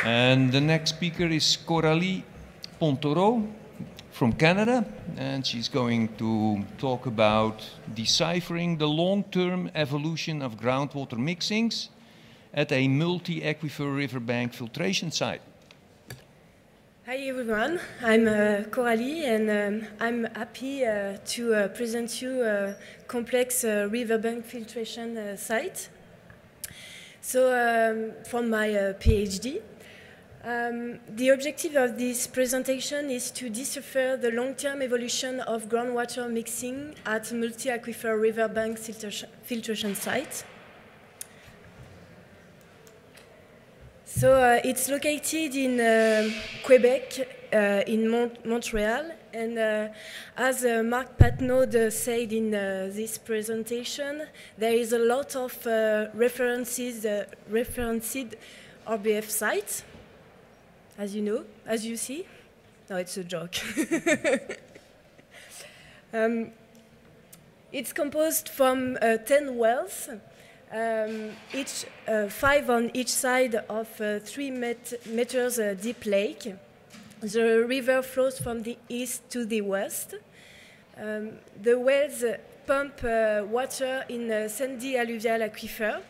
And the next speaker is Coralie Pontoro from Canada, and she's going to talk about deciphering the long-term evolution of groundwater mixings at a multi-aquifer riverbank filtration site. Hi everyone, I'm Coralie, and I'm happy to present you a complex riverbank filtration site. So from my PhD, the objective of this presentation is to decipher the long-term evolution of groundwater mixing at multi-aquifer riverbank filtration site. So it's located in Quebec, in Montreal, and as Mark Patnaud said in this presentation, there is a lot of referenced RBF sites, as you know, as you see. No, it's a joke. It's composed from 10 wells. Each 5 on each side of 3 meters deep lake. The river flows from the east to the west. The wells pump water in a sandy alluvial aquifer.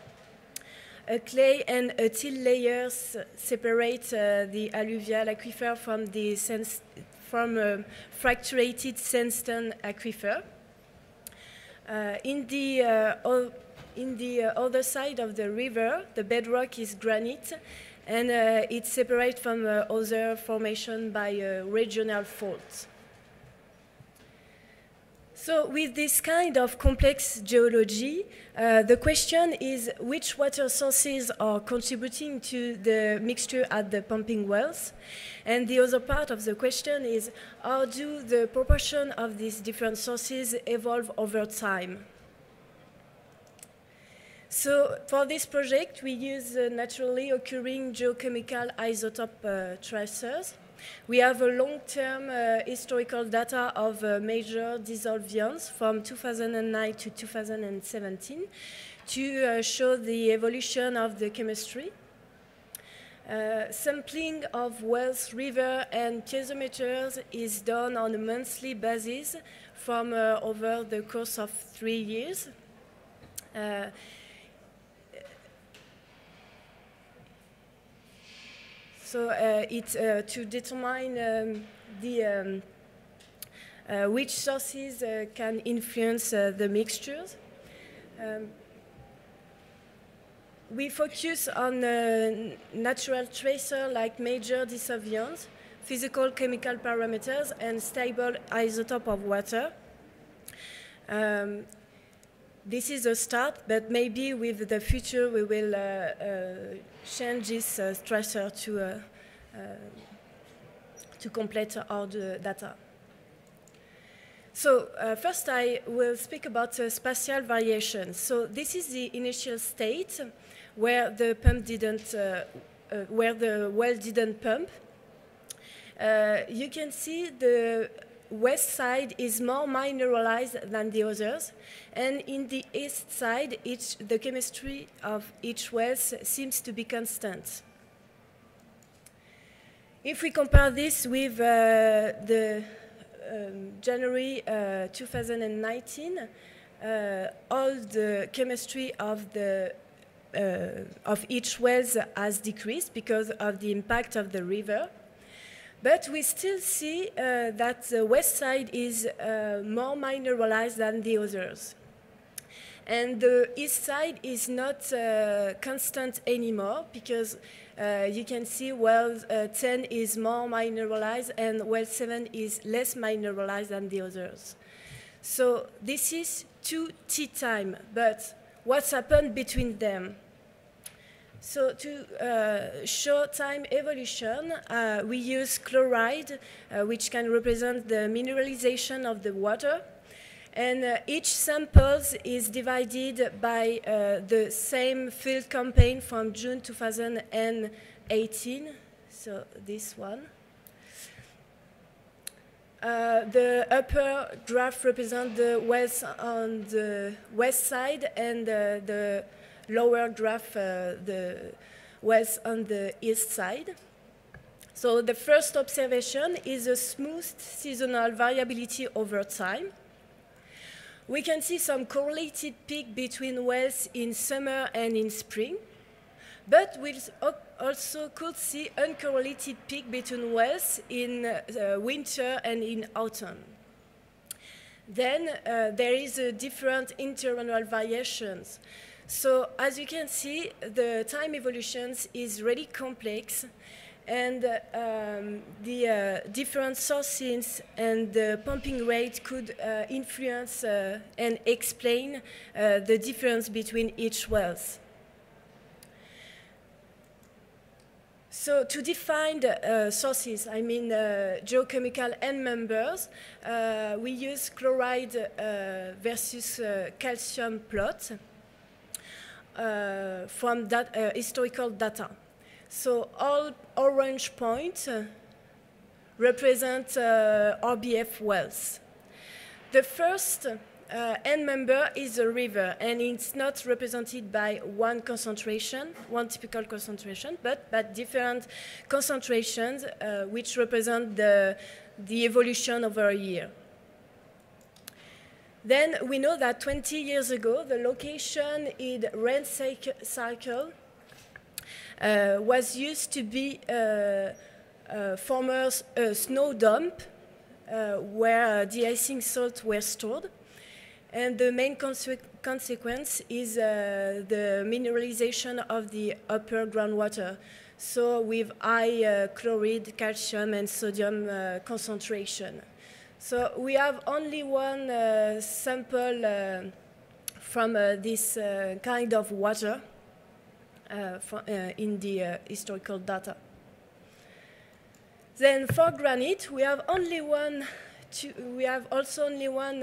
A clay and a till layers separate the alluvial aquifer from the fracturated sandstone aquifer. In the other side of the river, the bedrock is granite, and it's separate from other formation by regional faults. So with this kind of complex geology, the question is which water sources are contributing to the mixture at the pumping wells? And the other part of the question is how do the proportion of these different sources evolve over time? So for this project, we use naturally occurring geochemical isotope tracers. We have a long-term historical data of major dissolved ions from 2009 to 2017 to show the evolution of the chemistry. Sampling of wells, river, and piezometers is done on a monthly basis from over the course of 3 years. So it's to determine which sources can influence the mixtures. We focus on natural tracer like major dissolved ions, physical chemical parameters, and stable isotope of water. This is a start, but maybe with the future we will change this tracer to complete all the data. So first I will speak about spatial variation. So this is the initial state where the pump didn't, where the well didn't pump. You can see the west side is more mineralized than the others, and in the east side, the chemistry of each well seems to be constant. If we compare this with the January 2019, all the chemistry of each well has decreased because of the impact of the river. But we still see that the west side is more mineralized than the others. And the east side is not constant anymore because you can see well 10 is more mineralized and well 7 is less mineralized than the others. So this is 2T time, but what's happened between them? So to show time evolution, we use chloride, which can represent the mineralization of the water. And each sample is divided by the same field campaign from June 2018, so this one. The upper graph represents the wells on the west side, and the lower graph, the wells on the east side. So the first observation is a smooth seasonal variability over time. We can see some correlated peak between wells in summer and in spring, but we also could see uncorrelated peak between wells in winter and in autumn. Then there is a different interannual variations. So as you can see, the time evolutions is really complex, and the different sources and the pumping rate could influence and explain the difference between each wells. So to define the sources, I mean geochemical end members, we use chloride versus calcium plot from that historical data. So all orange points represent RBF wells. The first end member is a river, and it's not represented by one concentration, one typical concentration, but different concentrations which represent the evolution over a year. Then we know that 20 years ago, the location in rain cycle was used to be former snow dump where de-icing salts were stored. And the main consequence is the mineralization of the upper groundwater, so with high chloride, calcium, and sodium concentration. So we have only one sample from this kind of water in the historical data. Then for granite, we have only one. We have also only one.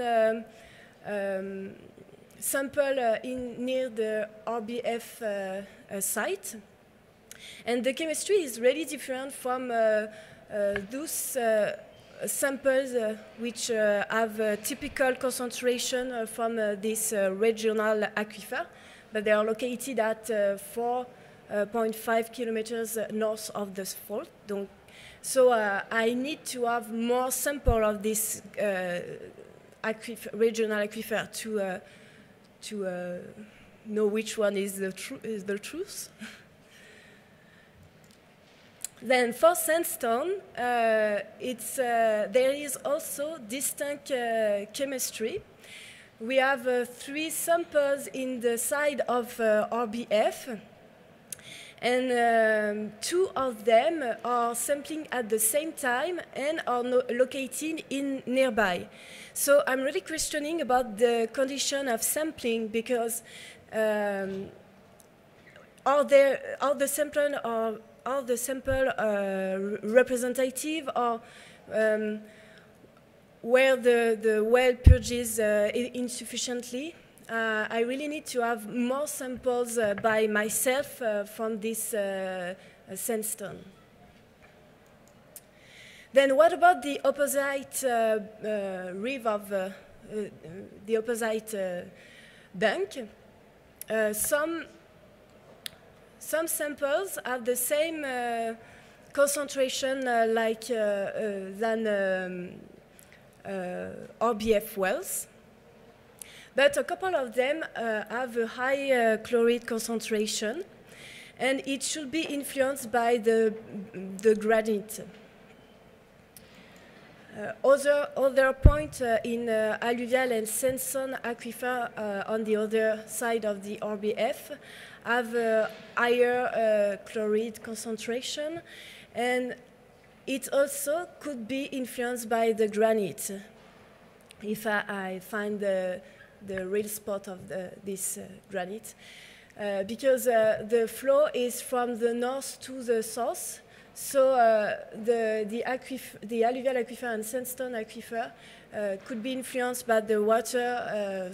Sample near the RBF site. And the chemistry is really different from those samples which have a typical concentration from this regional aquifer, but they are located at 4.5 kilometers north of the fault. So I need to have more sample of this regional aquifer to know which one is the truth. Then for sandstone, there is also distinct chemistry. We have 3 samples in the side of RBF, and 2 of them are sampling at the same time and are located in nearby. So I'm really questioning about the condition of sampling, because are the sample representative, or where the well purges insufficiently? I really need to have more samples by myself from this sandstone. Then what about the opposite reef of the opposite bank? Some samples have the same concentration than RBF wells, but a couple of them have a high chloride concentration, and it should be influenced by the granite. Other point in alluvial and sandstone aquifer on the other side of the RBF have a higher chloride concentration, and it also could be influenced by the granite, if I find the real spot of this granite, because the flow is from the north to the south. So the alluvial aquifer and sandstone aquifer could be influenced by the water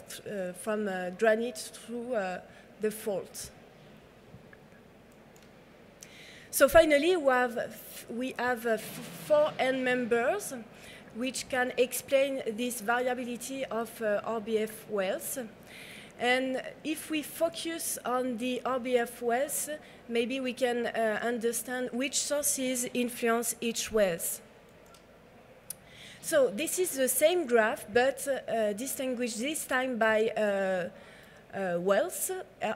from granite through the fault. So finally, we have 4 end members which can explain this variability of RBF wells. And if we focus on the RBF wells, maybe we can understand which sources influence each wells. So this is the same graph, but distinguished this time by wells,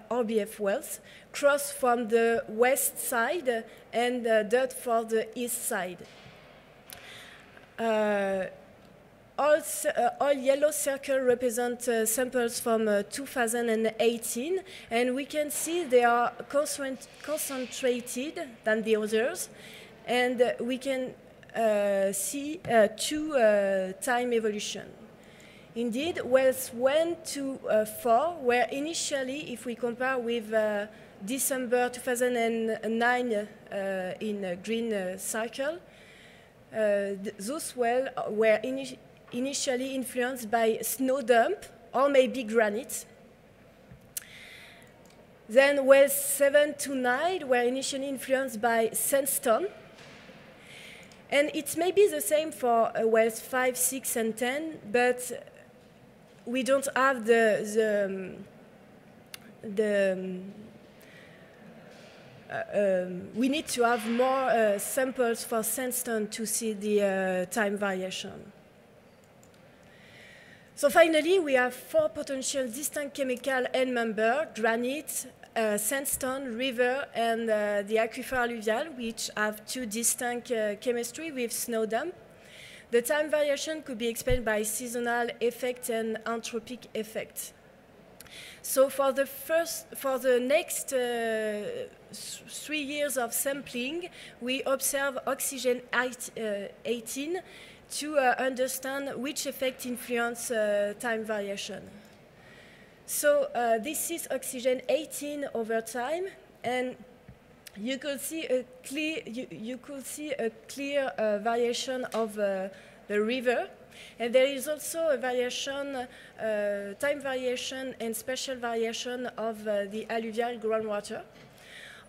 RBF wells, cross from the west side and dot for the east side. All yellow circles represent samples from 2018, and we can see they are concentrated than the others, and we can see two time evolution. Indeed, wells 1 to 4 were initially, if we compare with December 2009 in a green circle, those wells were initially influenced by snow dump or maybe granite. Then wells 7 to 9 were initially influenced by sandstone. And it may be the same for wells 5, 6, and 10, but we don't have we need to have more samples for sandstone to see the time variation. So finally, we have 4 potential distinct chemical end members: granite, sandstone, river, and the aquifer alluvial, which have 2 distinct chemistry with snow dump. The time variation could be explained by seasonal effect and anthropic effect. So for the next 3 years of sampling, we observe oxygen 18 to understand which effect influence time variation. So this is oxygen 18 over time, and you could see a clear variation of the river, and there is also a variation, time variation and spatial variation of the alluvial groundwater.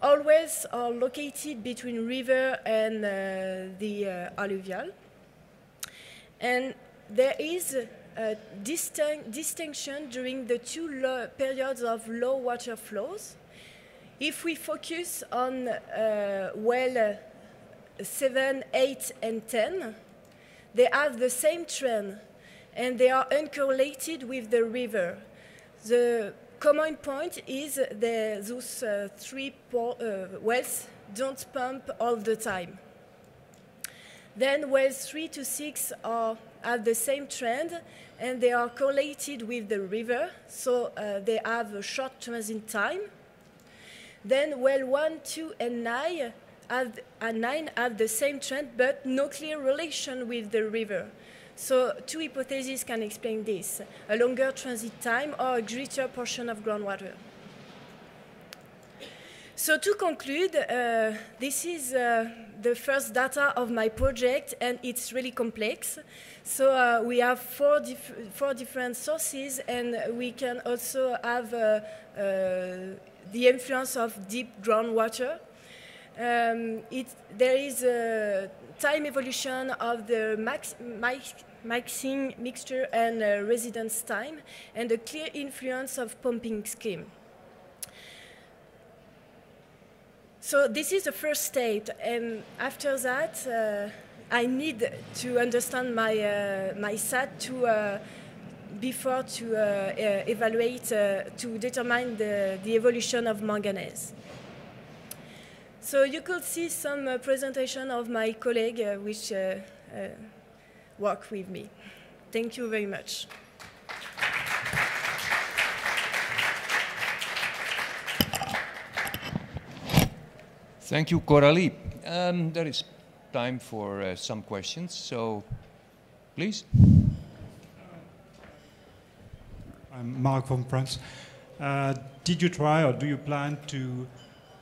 All wells are located between river and the alluvial, and there is a distinction during the 2 periods of low water flows. If we focus on well 7, 8, and 10, they have the same trend, and they are uncorrelated with the river. The common point is that those 3 wells don't pump all the time. Then wells 3 to 6 have the same trend, and they are correlated with the river, so they have a short transit time. Then well 1, 2, and 9 have the same trend, but no clear relation with the river. So 2 hypotheses can explain this: a longer transit time or a greater portion of groundwater. So to conclude, this is the first data of my project, and it's really complex. So we have 4 different sources, and we can also have the influence of deep groundwater. There is a time evolution of the mixing, mixture, and residence time, and a clear influence of pumping scheme. So this is the first step, and after that, I need to understand my SAT before to evaluate, to determine the evolution of manganese. So you could see some presentation of my colleague which work with me. Thank you very much. Thank you, Coralie. There is time for some questions, so please. I'm Mark from France. Did you try, or do you plan to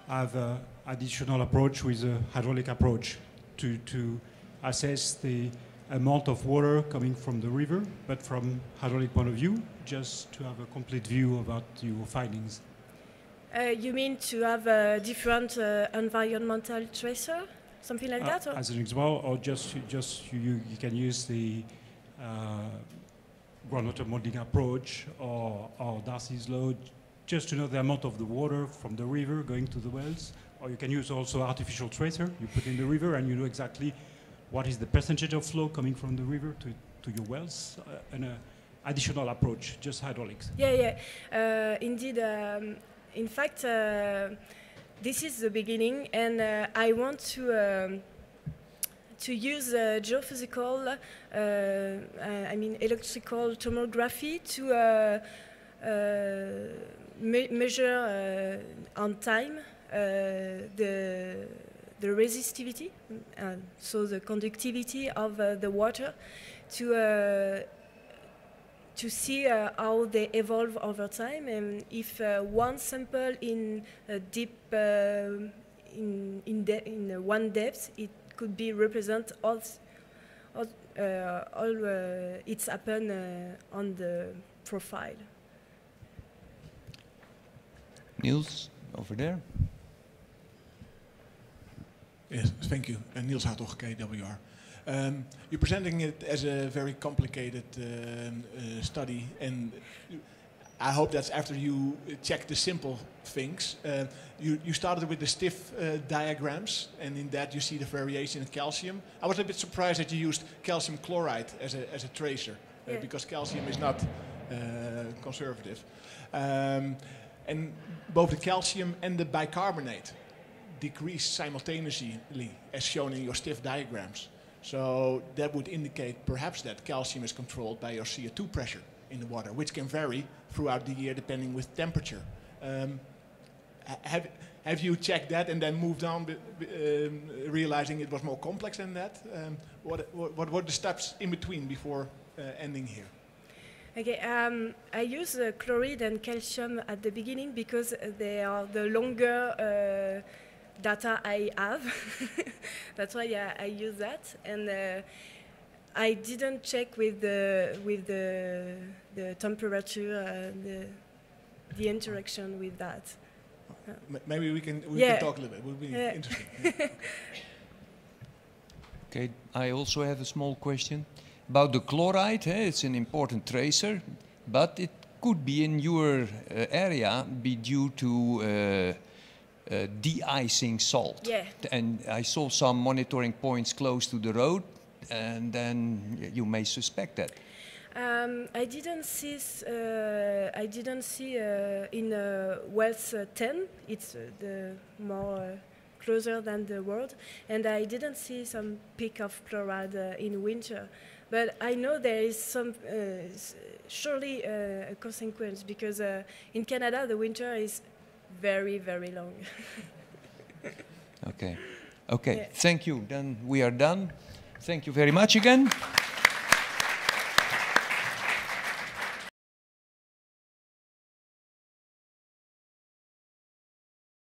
have an additional approach with a hydraulic approach to assess the amount of water coming from the river, but from hydraulic point of view, just to have a complete view about your findings? You mean to have a different environmental tracer, something like that? Or? As an example, or just you can use the groundwater modeling approach or Darcy's law, just to know the amount of the water from the river going to the wells? Or you can use also artificial tracer. You put in the river and you know exactly what is the percentage of flow coming from the river to your wells, and an additional approach, just hydraulics. Yeah. Indeed. In fact, this is the beginning, and I want to use geophysical, electrical tomography to measure on time the resistivity, so the conductivity of the water, to see how they evolve over time, and if one sample in a deep in one depth, it could be represent all it's happen on the profile. Niels, over there. Yes, thank you. Niels Hartog, KWR. You're presenting it as a very complicated study, and I hope that's after you check the simple things. You started with the stiff diagrams, and in that you see the variation in calcium. I was a bit surprised that you used calcium chloride as a tracer, because calcium is not conservative. And both the calcium and the bicarbonate decrease simultaneously, as shown in your stiff diagrams. So that would indicate perhaps that calcium is controlled by your CO2 pressure in the water, which can vary throughout the year depending with temperature. Have you checked that and then moved on, realizing it was more complex than that? What were the steps in between before ending here? Okay, I use chloride and calcium at the beginning because they are the longer data I have. That's why I use that, and I didn't check with the temperature, the interaction with that. Maybe we can talk a little bit. It would be interesting. Yeah. Okay, I also have a small question about the chloride. It's an important tracer, but it could be in your area be due to de-icing salt. Yeah. And I saw some monitoring points close to the road, and then you may suspect that. I didn't see in Wells 10. It's the more closer than the world, and I didn't see some peak of chloride in winter. But I know there is some surely a consequence, because in Canada the winter is very, very long. Okay. Yeah. Thank you. Then we are done. Thank you very much again.